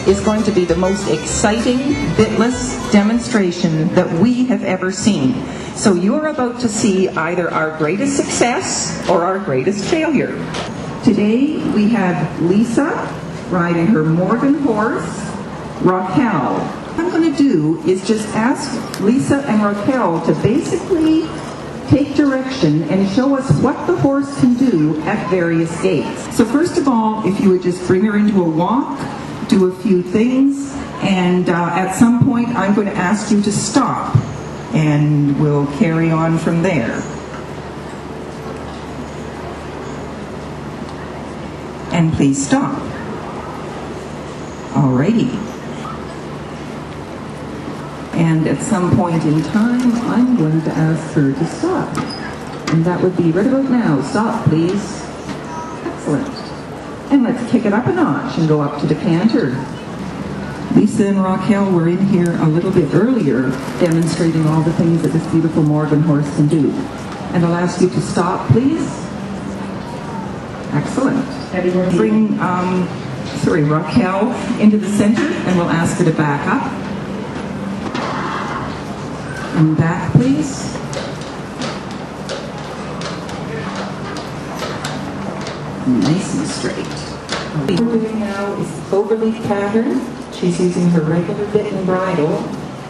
is going to be the most exciting bitless demonstration that we have ever seen. So you're about to see either our greatest success or our greatest failure. Today we have Lisa riding her Morgan horse, Rockelle. What I'm going to do is just ask Lisa and Rockelle to basically take direction and show us what the horse can do at various gaits. So first of all, if you would just bring her into a walk, do a few things, and at some point I'm going to ask you to stop, and we'll carry on from there. And please stop. Alrighty. And at some point in time, I'm going to ask her to stop. And that would be right about now. Stop, please. Excellent. And let's kick it up a notch and go up to the canter. Lisa and Rockelle were in here a little bit earlier demonstrating all the things that this beautiful Morgan horse can do. And I'll ask you to stop, please. Excellent. Bring Rockelle into the center, and we'll ask her to back up. And back, please. Nice and straight. What we're doing now is the cloverleaf pattern. She's using her regular bit and bridle,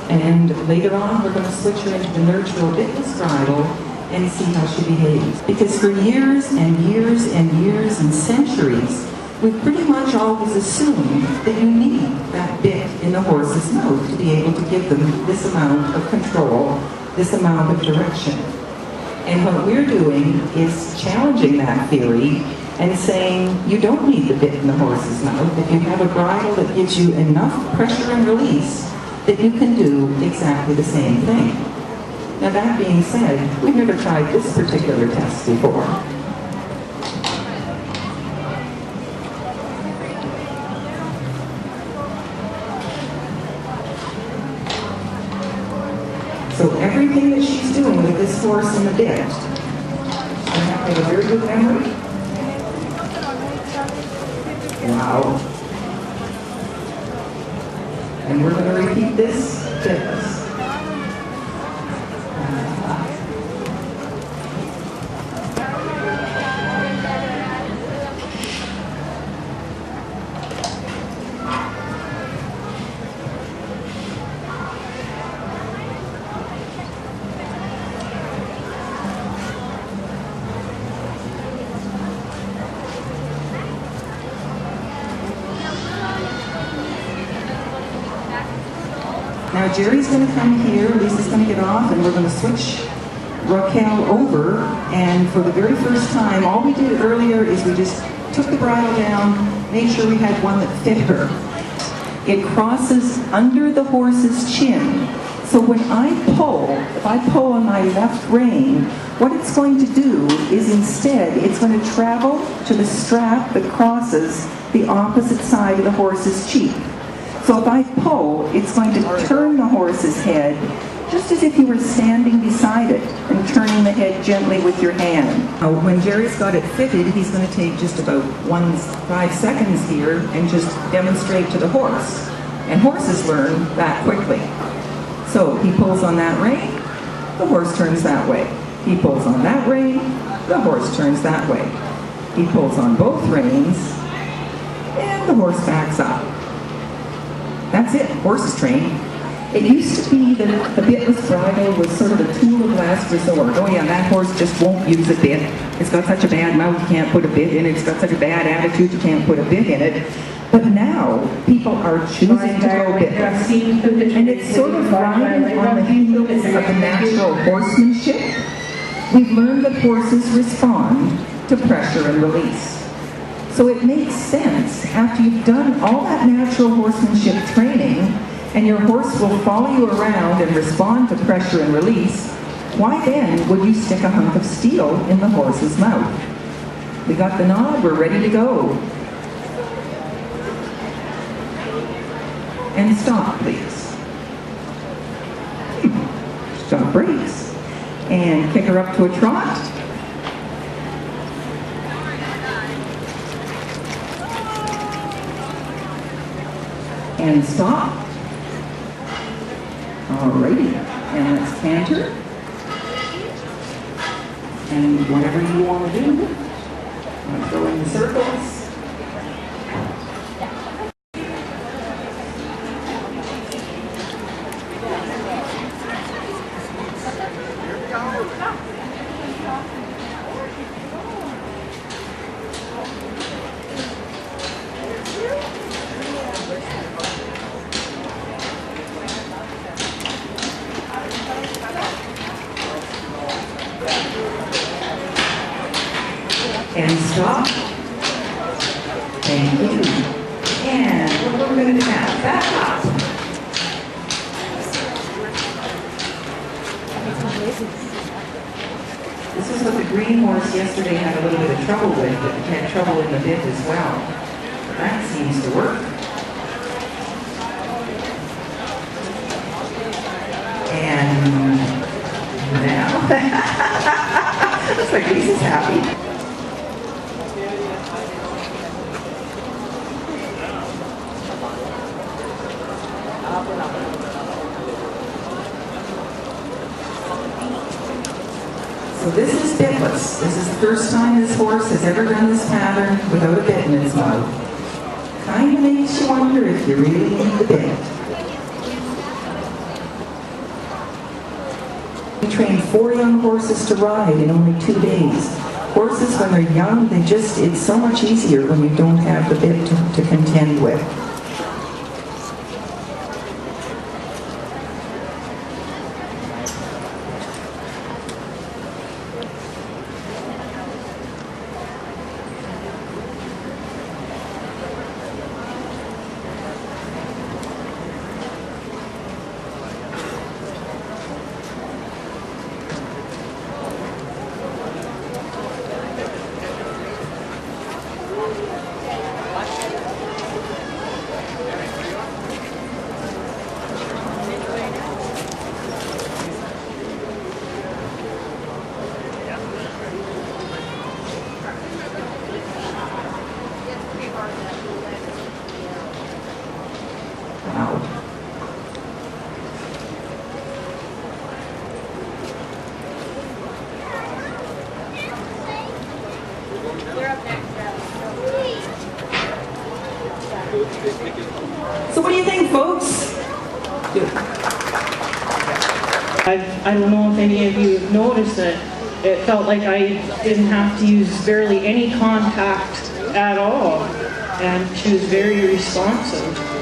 and later on we're going to switch her into the Nurtural Bitless Bridle and see how she behaves. Because for years and years and years and centuries, we've pretty much always assumed that you need that bit in the horse's mouth to be able to give them this amount of control, this amount of direction. And what we're doing is challenging that theory and saying you don't need the bit in the horse's mouth. If you have a bridle that gives you enough pressure and release, that you can do exactly the same thing. Now that being said, we've never tried this particular test before. So everything that she's doing with this horse and the bit, I have a very good memory. Wow. And we're going to repeat this bitless. Now Gerry's going to come here, Lisa's going to get off, and we're going to switch Rockelle over. And for the very first time, all we did earlier is we just took the bridle down, made sure we had one that fit her. It crosses under the horse's chin. So when I pull, if I pull on my left rein, what it's going to do is instead, it's going to travel to the strap that crosses the opposite side of the horse's cheek. So if I pull, it's going to turn the horse's head just as if you were standing beside it and turning the head gently with your hand. Now, when Gerry's got it fitted, he's going to take just about 5 seconds here and just demonstrate to the horse. And horses learn that quickly. So he pulls on that rein, the horse turns that way. He pulls on that rein, the horse turns that way. He pulls on both reins, and the horse backs up. That's it, horse is trained. It used to be that the bitless bridle was sort of a tool of last resort. Oh yeah, that horse just won't use a bit. It's got such a bad mouth, you can't put a bit in it. It's got such a bad attitude, you can't put a bit in it. But now, people are choosing to go bitless. And it's sort of riding on the heels of the natural horsemanship. We've learned that horses respond to pressure and release. So it makes sense, after you've done all that natural horsemanship training, and your horse will follow you around and respond to pressure and release, why then would you stick a hunk of steel in the horse's mouth? We got the nod, we're ready to go. And stop, please. Stop brakes. And kick her up to a trot. And stop. Alrighty. And let's canter. And whatever you want to do. Let's go in circles. And stop. Thank you. And what we're going to do now, back up. This is what the green horse yesterday had a little bit of trouble with, but he had trouble in the bit as well. That seems to work. And now, looks like Lisa's happy. So this is bitless. This is the first time this horse has ever done this pattern without a bit in its mouth. Kind of makes you wonder if you really need the bit. We trained 4 young horses to ride in only 2 days. Horses, when they're young, it's so much easier when you don't have the bit to contend with. So what do you think, folks? I don't know if any of you have noticed that it felt like I didn't have to use barely any contact at all, and she was very responsive.